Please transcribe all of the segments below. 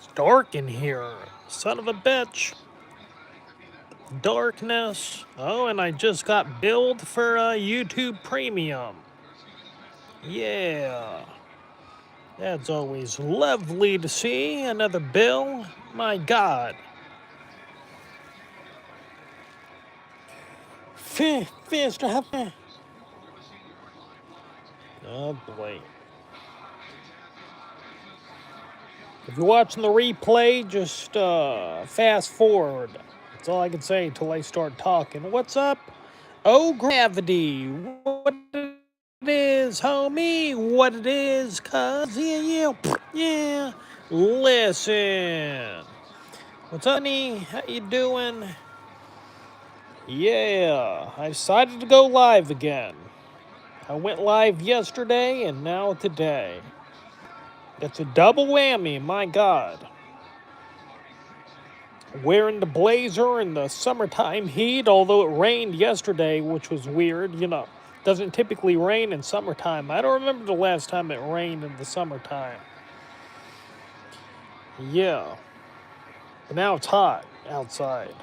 It's dark in here. Son of a bitch. Darkness. Oh, and I just got billed for YouTube Premium. Yeah. That's always lovely to see. Another bill. My God. Fist. Oh boy. If you're watching the replay, just fast forward. That's all I can say till I start talking. What's up? Oh, gravity. What it is, homie? What it is, cuz? Yeah. Listen. What's up, honey? How you doing? Yeah, I decided to go live again. I went live yesterday and now today. That's a double whammy, my God. Wearing the blazer in the summertime heat, although it rained yesterday, which was weird, Doesn't typically rain in summertime. I don't remember the last time it rained in the summertime. Yeah. But now it's hot outside.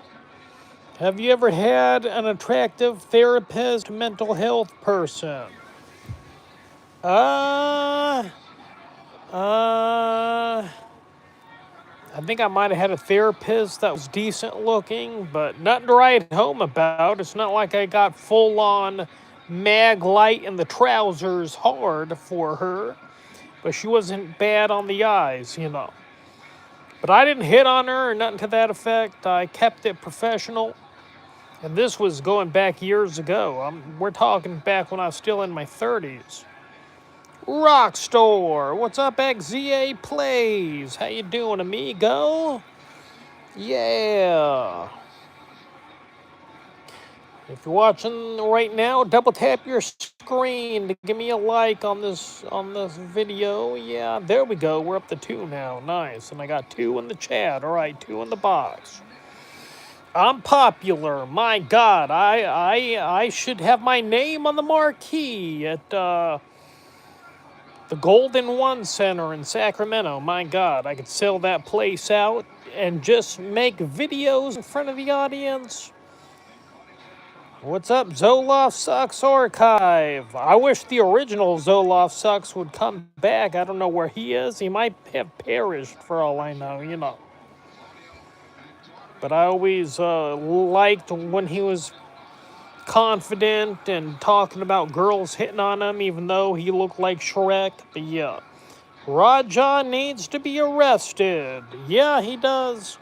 Have you ever had an attractive therapist, mental health person? Uh, uh, I think I might have had a therapist that was decent looking, but nothing to write home about. It's not like I got full on mag light in the trousers hard for her, but she wasn't bad on the eyes. But I didn't hit on her or nothing to that effect. I kept it professional. And this was going back years ago. We're talking back when I was still in my 30s. Rockstore, what's up, XZA Plays? How you doing, amigo? Yeah. If you're watching right now, double tap your screen to give me a like on this video. Yeah, there we go. We're up to 2 now. Nice. And I got 2 in the chat. All right, 2 in the box. I'm popular. My God, I should have my name on the marquee at the Golden One Center in Sacramento. My God, I could sell that place out and just make videos in front of the audience. What's up, Zoloft Sucks Archive? I wish the original Zoloft Sucks would come back. I don't know where he is. He might have perished for all I know. But I always liked when he was confident and talking about girls hitting on him, even though he looked like Shrek. But yeah, Raja needs to be arrested. Yeah, he does.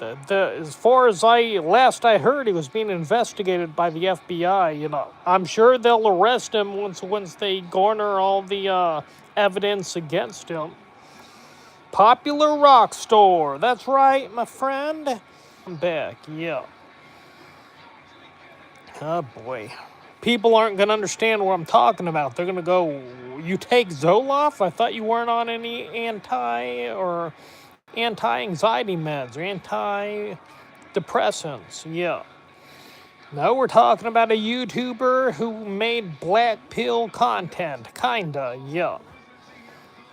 As far as last I heard, he was being investigated by the FBI. I'm sure they'll arrest him once they garner all the evidence against him. Popular rock store. That's right, my friend. I'm back. Yeah. Oh boy. People aren't going to understand what I'm talking about. They're going to go, "You take Zoloft? I thought you weren't on any anti-anxiety meds or antidepressants." Yeah. No, we're talking about a YouTuber who made black pill content. Kinda, yeah.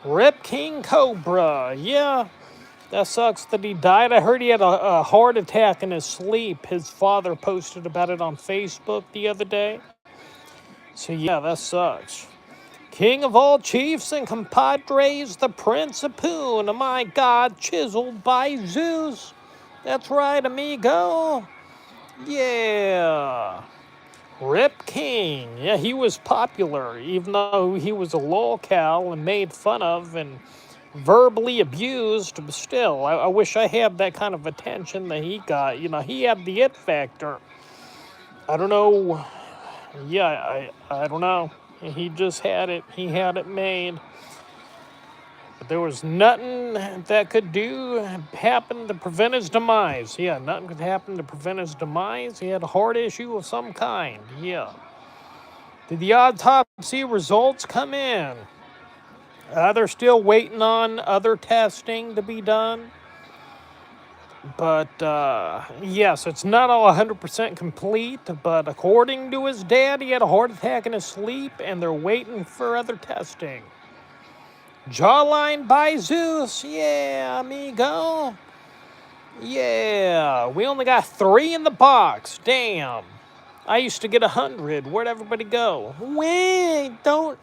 Rip King Cobra, yeah. That sucks that he died. I heard he had a heart attack in his sleep. His father posted about it on Facebook the other day. So yeah, that sucks. King of all chiefs and compadres, the Prince of Poon. Oh my God, chiseled by Zeus. That's right, amigo. Yeah. Rip King. Yeah, he was popular, even though he was a lolcow and made fun of and verbally abused. But still, I wish I had that kind of attention that he got. He had the it factor. I don't know. Yeah, I don't know. He just had it. He had it made. But there was nothing that could happen to prevent his demise. Yeah, nothing could happen to prevent his demise. He had a heart issue of some kind. Yeah. Did the autopsy results come in? They're still waiting on other testing to be done. But, yes, it's not all 100% complete. But according to his dad, he had a heart attack in his sleep, and they're waiting for other testing. Jawline by Zeus. Yeah, amigo. Yeah, we only got 3 in the box. Damn. I used to get 100. Where'd everybody go? When? Don't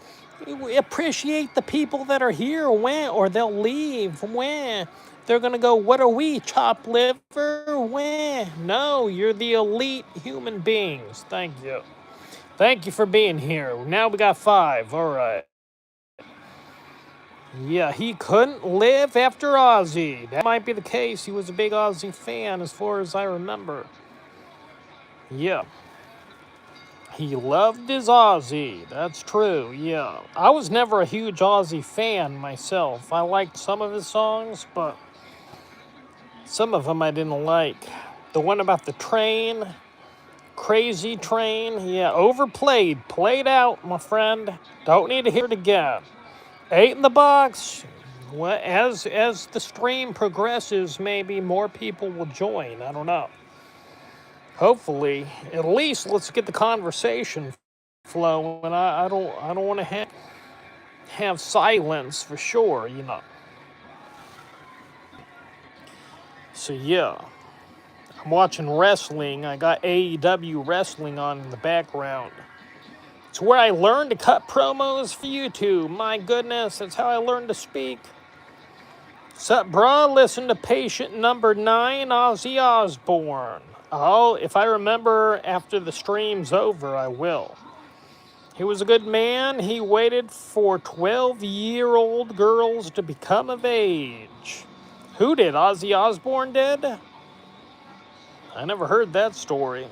appreciate the people that are here. When? Or they'll leave. When? They're going to go, what are we, chopped liver? When? No, you're the elite human beings. Thank you. Thank you for being here. Now we got 5. All right. Yeah, he couldn't live after Ozzy. That might be the case. He was a big Ozzy fan as far as I remember. Yeah. He loved his Ozzy. That's true, yeah. I was never a huge Ozzy fan myself. I liked some of his songs, but some of them I didn't like. The one about the train, Crazy Train, yeah, overplayed. Played out, my friend. Don't need to hear it again. 8 in the box. Well, as the stream progresses, maybe more people will join. I don't know. Hopefully, at least let's get the conversation flowing. I don't want to have silence for sure, you know. So yeah, I'm watching wrestling. I got AEW wrestling on in the background. It's where I learned to cut promos for YouTube. My goodness, that's how I learned to speak. Sup, brah? Listen to patient number 9, Ozzy Osbourne. Oh, if I remember after the stream's over, I will. He was a good man. He waited for 12-year-old girls to become of age. Who did? Ozzy Osbourne did? I never heard that story.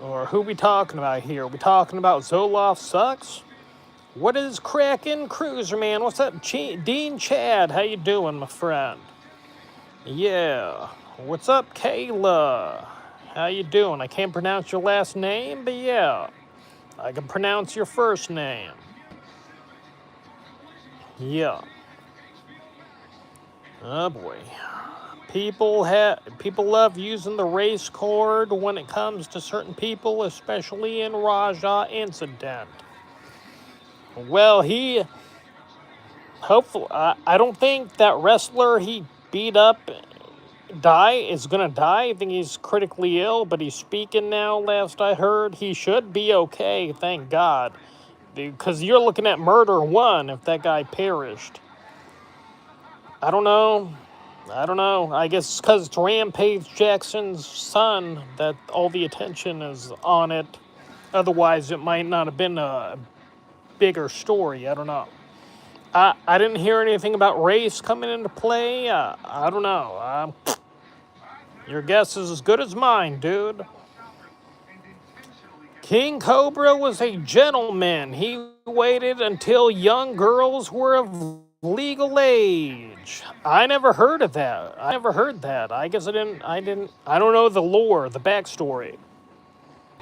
Or who we talking about here? We talking about Zoloft Sucks? What is crackin', Cruiser Man? What's up, Dean Chad? How you doing, my friend? Yeah. What's up, Kayla? How you doing? I can't pronounce your last name, but yeah, I can pronounce your first name. Yeah. Oh boy. People love using the race card when it comes to certain people, especially in Raja incident. Well, hopefully, I don't think that wrestler he beat up is gonna die. I think he's critically ill, but he's speaking now. Last I heard, he should be okay. Thank God, because you're looking at murder 1 if that guy perished. I don't know. I guess because it's Rampage Jackson's son that all the attention is on it. Otherwise, it might not have been a bigger story. I don't know. I didn't hear anything about race coming into play. I don't know. Your guess is as good as mine, dude. King Cobra was a gentleman. He waited until young girls were of legal age. I never heard of that. I guess I don't know the lore, the backstory.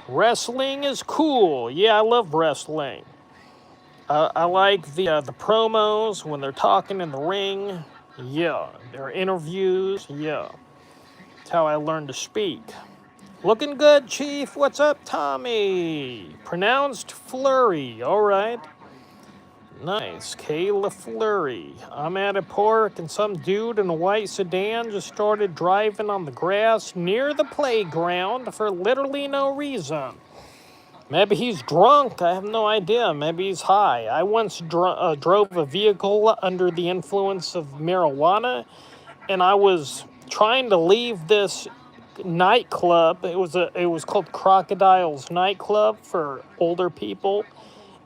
Wrestling is cool. Yeah, I love wrestling. I like the promos when they're talking in the ring. Yeah, their interviews. Yeah, that's how I learned to speak. Looking good, Chief. What's up, Tommy? Pronounced Flurry. All right. Nice. Kayla Flurry. I'm at a park and some dude in a white sedan just started driving on the grass near the playground for literally no reason. Maybe he's drunk. I have no idea. Maybe he's high. I once drove a vehicle under the influence of marijuana, and I was trying to leave this nightclub. It was called Crocodile's Nightclub for older people.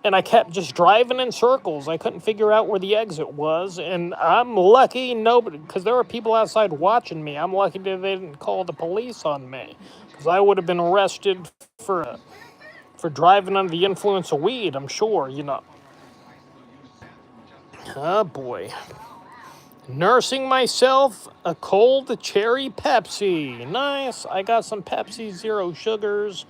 And I kept just driving in circles. I couldn't figure out where the exit was. And I'm lucky nobody, because there were people outside watching me. I'm lucky that they didn't call the police on me, because I would have been arrested for driving under the influence of weed, I'm sure, you know. Oh boy. Nursing myself a cold cherry Pepsi. Nice. I got some Pepsi Zero Sugars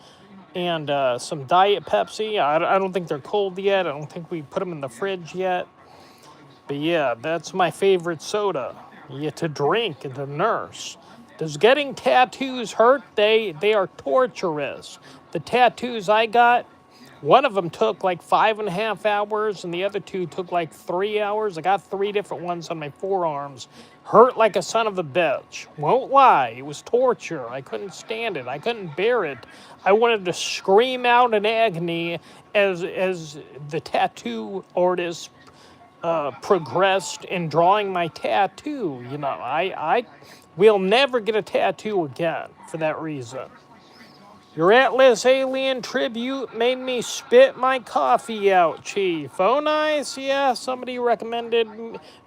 and some Diet Pepsi. I don't think they're cold yet. I don't think we put them in the fridge yet. But yeah, that's my favorite soda. Yeah, to drink and to nurse. Does getting tattoos hurt? They are torturous. The tattoos I got One of them took like 5.5 hours, and the other two took like 3 hours. I got 3 different ones on my forearms. Hurt like a son of a bitch. Won't lie, it was torture. I couldn't stand it. I couldn't bear it. I wanted to scream out in agony as the tattoo artist progressed in drawing my tattoo. You know, I will never get a tattoo again for that reason. Your Atlas Alien tribute made me spit my coffee out, Chief. Oh, nice. Yeah, somebody recommended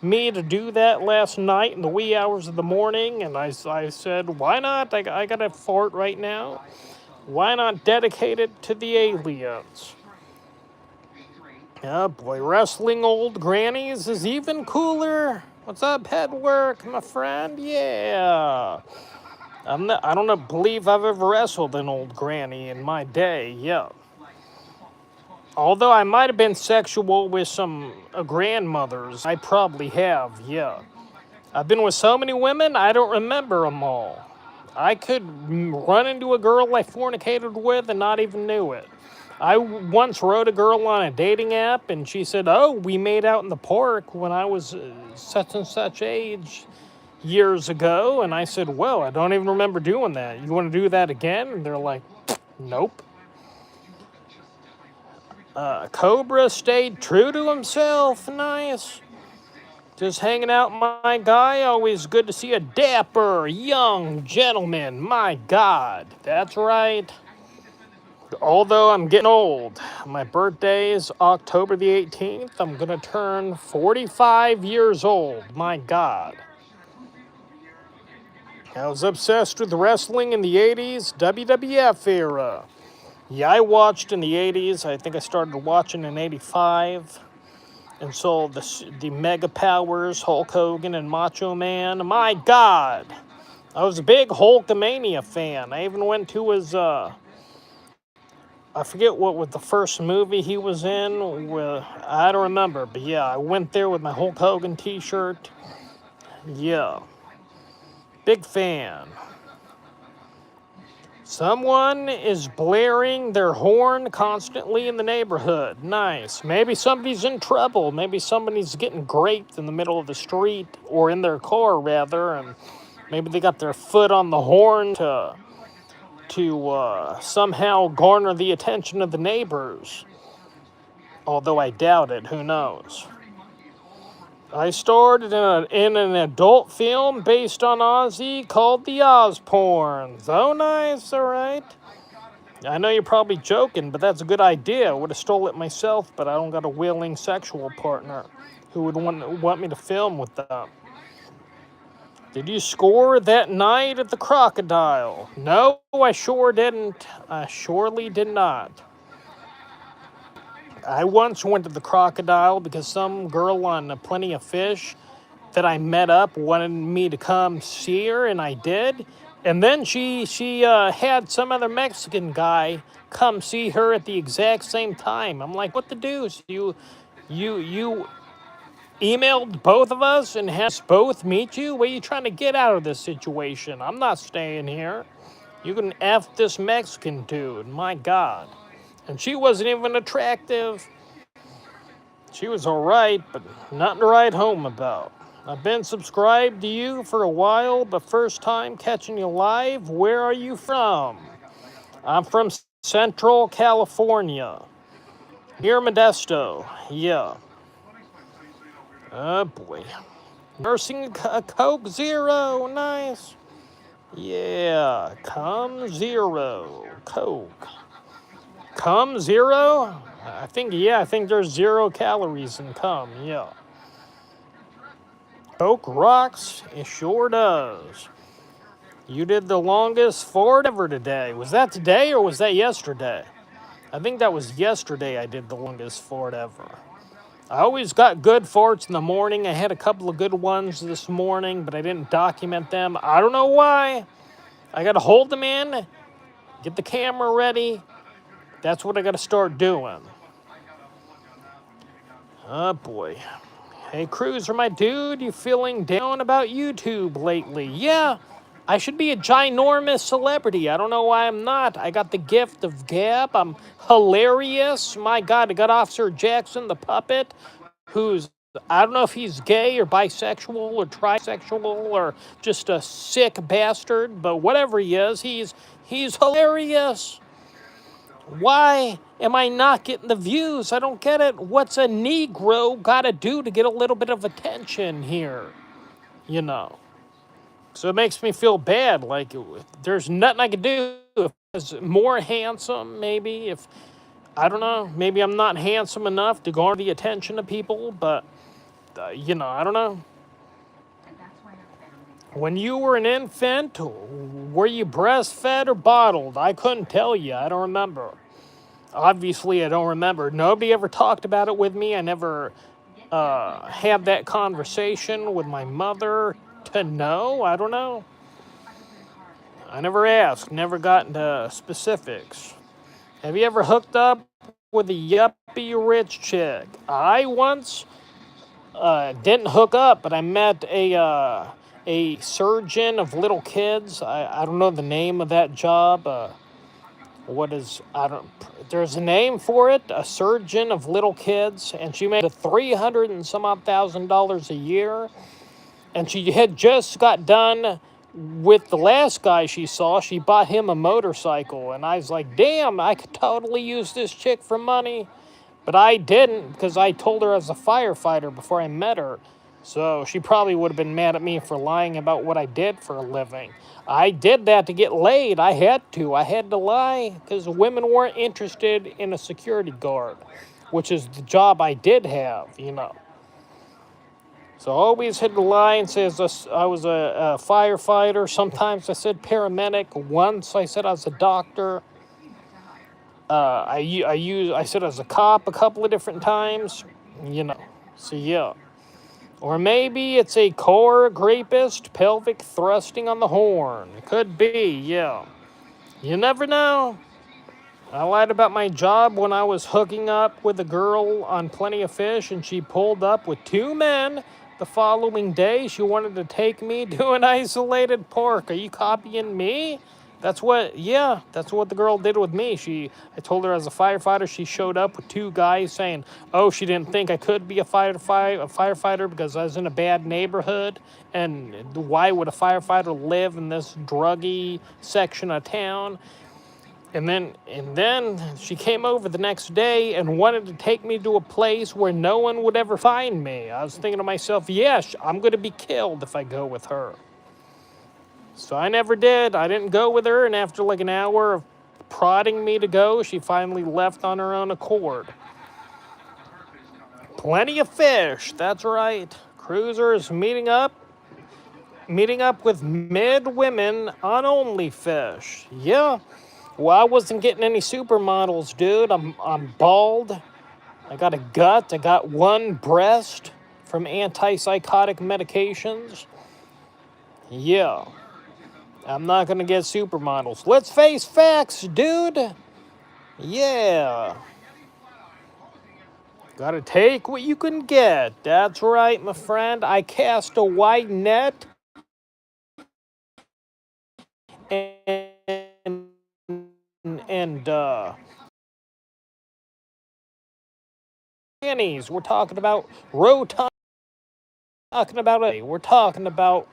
me to do that last night in the wee hours of the morning, and I said, why not? I got a fart right now. Why not dedicate it to the aliens? Oh boy, wrestling old grannies is even cooler. What's up, Headwork, my friend? Yeah. I don't believe I've ever wrestled an old granny in my day, yeah. Although I might have been sexual with some grandmothers, I probably have, yeah. I've been with so many women, I don't remember them all. I could run into a girl I fornicated with and not even knew it. I once wrote a girl on a dating app, and she said, oh, we made out in the park when I was such and such age years ago. And I said, well, I don't even remember doing that. You want to do that again? And they're like, nope. Cobra stayed true to himself. Nice. Just hanging out, my guy. Always good to see a dapper, young gentleman. My God. That's right. Although I'm getting old. My birthday is October the 18th. I'm going to turn 45 years old. My God. I was obsessed with wrestling in the 80s, WWF era. Yeah, I watched in the 80s. I think I started watching in 85. And saw the Mega Powers, Hulk Hogan and Macho Man. My God. I was a big Hulkamania fan. I even went to his, I forget what was the first movie he was in. I don't remember. But yeah, I went there with my Hulk Hogan t-shirt. Yeah. Big fan. Someone is blaring their horn constantly in the neighborhood. Nice. Maybe somebody's in trouble. Maybe somebody's getting graped in the middle of the street, or in their car, rather, and maybe they got their foot on the horn to somehow garner the attention of the neighbors. Although I doubt it. Who knows? I starred in an adult film based on Ozzy called The Osbournes. Oh, nice, all right. I know you're probably joking, but that's a good idea. I would have stole it myself, but I don't got a willing sexual partner who would want me to film with them. Did you score that night at the Crocodile? No, I sure didn't. I surely did not. I once went to the Crocodile because some girl on Plenty of Fish that I met up wanted me to come see her, and I did. And then she had some other Mexican guy come see her at the exact same time. I'm like, what the deuce? You emailed both of us and had us both meet you? What are you trying to get out of this situation? I'm not staying here. You can F this Mexican dude. My God. And she wasn't even attractive. She was all right, but nothing to write home about. I've been subscribed to you for a while, but first time catching you live. Where are you from? I'm from Central California, near Modesto. Yeah. Oh boy. Nursing a Coke Zero. Nice. Yeah. Come Zero. Coke. Cum zero? I think there's 0 calories in cum, yeah. Coke rocks, it sure does. You did the longest fart ever today. Was that today or was that yesterday? I think that was yesterday I did the longest fart ever. I always got good farts in the morning. I had a couple of good ones this morning, but I didn't document them. I don't know why. I gotta hold them in, get the camera ready. That's what I gotta start doing. Oh boy. Hey Cruiser, my dude, you feeling down about YouTube lately? Yeah, I should be a ginormous celebrity. I don't know why I'm not. I got the gift of gab. I'm hilarious. My God, I got Officer Jackson, the puppet, who's, I don't know if he's gay or bisexual or trisexual or just a sick bastard, but whatever he is, he's hilarious. Why am I not getting the views? I don't get it. What's a Negro got to do to get a little bit of attention here? You know. So it makes me feel bad. Like, there's nothing I could do. If I was more handsome, maybe. If, I don't know, maybe I'm not handsome enough to garner the attention of people, but, I don't know. When you were an infant, were you breastfed or bottled? I couldn't tell you. I don't remember. Obviously, I don't remember. Nobody ever talked about it with me. I never had that conversation with my mother to know. I don't know. I never asked, never got into specifics. Have you ever hooked up with a yuppie rich chick? I once didn't hook up, but I met a surgeon of little kids. I don't know the name of that job. There's a name for it, a surgeon of little kids, and she made $300 and some odd thousand a year. And she had just got done with the last guy she saw. She bought him a motorcycle, and I was like, damn, I could totally use this chick for money. But I didn't, because I told her I was a firefighter before I met her. So she probably would have been mad at me for lying about what I did for a living. I did that to get laid. I had to lie, because women weren't interested in a security guard, which is the job I did have. So I always had to lie and say I was a firefighter. Sometimes I said paramedic. Once I said I was a doctor. I said I was a cop a couple of different times. So yeah. Or maybe it's a core rapist, pelvic thrusting on the horn. It could be, yeah. You never know. I lied about my job when I was hooking up with a girl on Plenty of Fish, and she pulled up with two men the following day. She wanted to take me to an isolated park. Are you copying me? That's what the girl did with me. I told her as a firefighter, she showed up with two guys saying, oh, she didn't think I could be a firefighter because I was in a bad neighborhood. And why would a firefighter live in this druggy section of town? And then she came over the next day and wanted to take me to a place where no one would ever find me. I was thinking to myself, yes, I'm going to be killed if I go with her. So I never did. I didn't go with her, and after like an hour of prodding me to go, she finally left on her own accord. Plenty of Fish, that's right. Cruiser is meeting up with mid women on Only Fish. Yeah. Well, I wasn't getting any supermodels, dude. I'm bald. I got a gut. I got one breast from antipsychotic medications. Yeah. I'm not going to get supermodels. Let's face facts, dude. Yeah. Gotta take what you can get. That's right, my friend. I cast a wide net. And pennies. We're talking about Rotan. We're talking about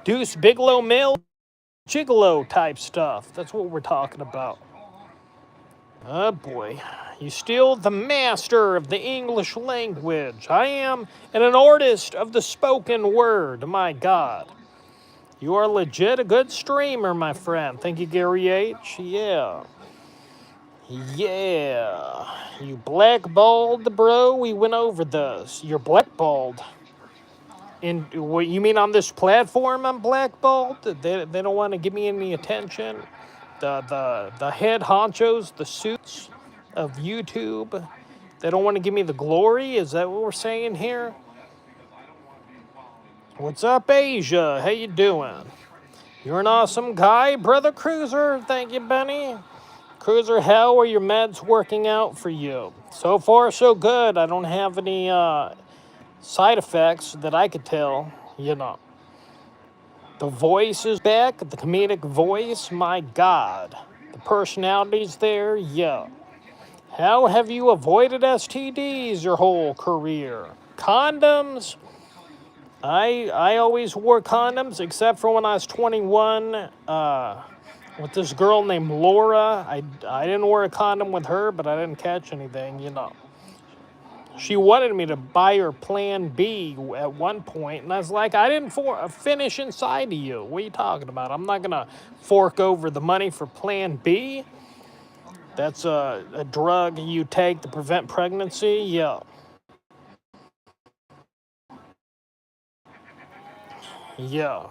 Deuce Bigelow male gigolo type stuff. That's what we're talking about. Oh boy. You still the master of the English language. I am and an artist of the spoken word. My God. You are legit a good streamer, my friend. Thank you, Gary H. Yeah. Yeah. You blackballed, bro. We went over this. You're blackballed. What you mean on this platform I'm blackballed? They don't want to give me any attention. The head honchos, the suits of YouTube, they don't want to give me the glory. Is that what we're saying here? What's up, Asia? How you doing? You're an awesome guy, Brother Cruiser. Thank you, Benny. Cruiser, how are your meds working out for you? So far, so good. I don't have any side effects that I could tell. The voice is back, the comedic voice, my God. The personality's there, yeah. How have you avoided STDs your whole career? Condoms? I always wore condoms except for when I was 21 with this girl named Laura. I didn't wear a condom with her, but I didn't catch anything, you know. She wanted me to buy her Plan B at one point, and I was like, I didn't finish inside of you. What are you talking about? I'm not going to fork over the money for Plan B. That's a drug you take to prevent pregnancy. Yeah. Yeah.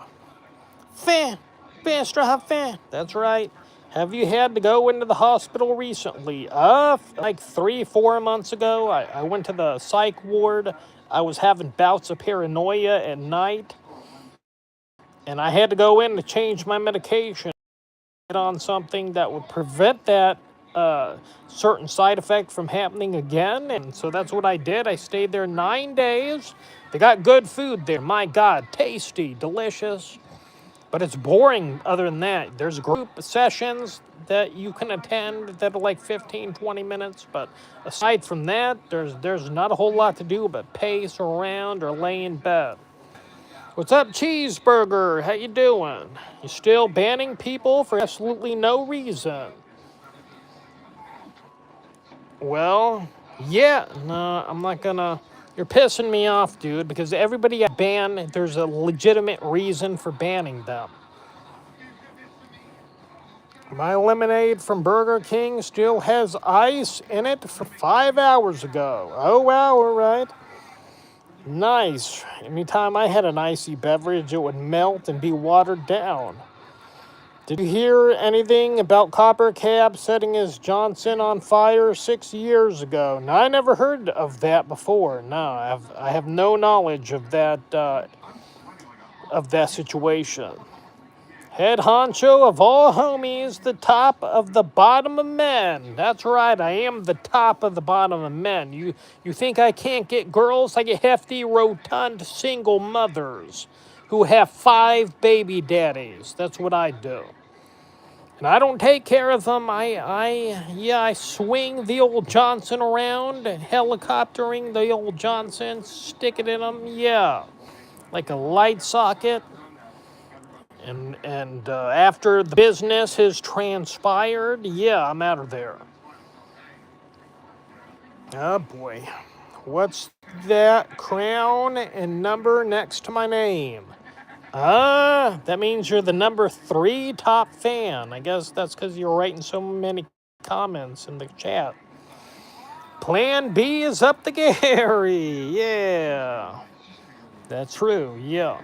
Fan. Fan. That's right. Have you had to go into the hospital recently? Like 3, 4 months ago, I went to the psych ward. I was having bouts of paranoia at night, and I had to go in to change my medication on something that would prevent that certain side effect from happening again. And so that's what I did. I stayed there 9 days. They got good food there. My God, tasty, delicious. But it's boring other than that. There's group sessions that you can attend that are like 15, 20 minutes. But aside from that, there's not a whole lot to do but pace around or lay in bed. What's up, Cheeseburger? How you doing? You still banning people for absolutely no reason? Well, yeah, no, I'm not gonna. You're pissing me off, dude, because everybody I ban, there's a legitimate reason for banning them. My lemonade from Burger King still has ice in it from 5 hours ago. Oh, wow, all right. Nice. Anytime I had an icy beverage, it would melt and be watered down. Did you hear anything about Copper Cab setting his Johnson on fire 6 years ago? No, I never heard of that before. No, I have no knowledge of that situation. Head honcho of all homies, the top of the bottom of men. That's right, I am the top of the bottom of men. You think I can't get girls? I get hefty, rotund, single mothers who have 5 baby daddies. That's what I do. And I don't take care of them. I swing the old Johnson around, helicoptering the old Johnson, stick it in them, yeah, like a light socket. And after the business has transpired, yeah, I'm out of there. Oh boy. What's that crown and number next to my name? That means you're the number 3 top fan. I guess that's because you're writing so many comments in the chat. Plan B is up to Gary. Yeah. That's true. Yeah.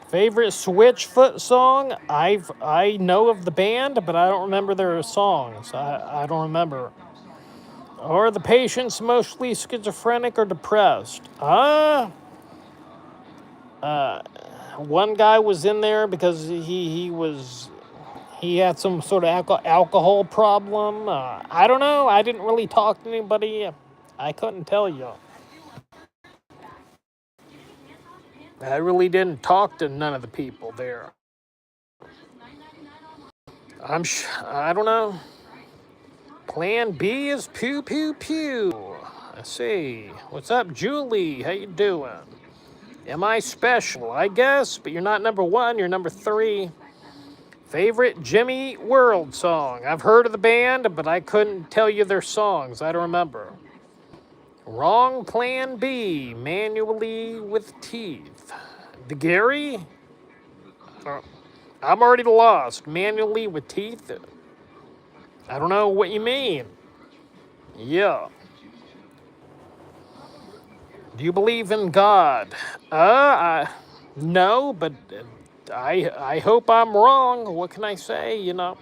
Favorite Switchfoot song? I know of the band, but I don't remember their songs. I don't remember. Are the patients mostly schizophrenic or depressed? One guy was in there because he had some sort of alcohol problem. I don't know. I didn't really talk to anybody. I couldn't tell you. I really didn't talk to none of the people there. I don't know. Plan B is pew pew pew. Let's see. What's up, Julie? How you doing? Am I special? I guess, but you're not number 1, you're number 3. Favorite Jimmy Eat World song? I've heard of the band, but I couldn't tell you their songs. I don't remember. Wrong Plan B, manually with teeth. The Gary? I'm already lost. Manually with teeth? I don't know what you mean. Yeah. Do you believe in God? No, but I hope I'm wrong. What can I say, you know?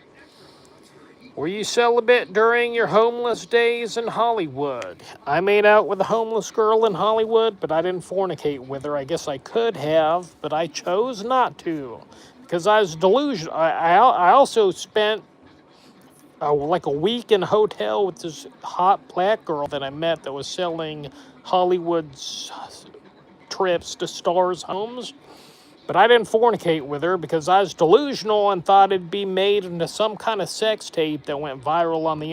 Were you celibate during your homeless days in Hollywood? I made out with a homeless girl in Hollywood, but I didn't fornicate with her. I guess I could have, but I chose not to because I was delusional. I also spent like a week in a hotel with this hot black girl that I met that was selling Hollywood's trips to stars' homes. But I didn't fornicate with her because I was delusional and thought it'd be made into some kind of sex tape that went viral on the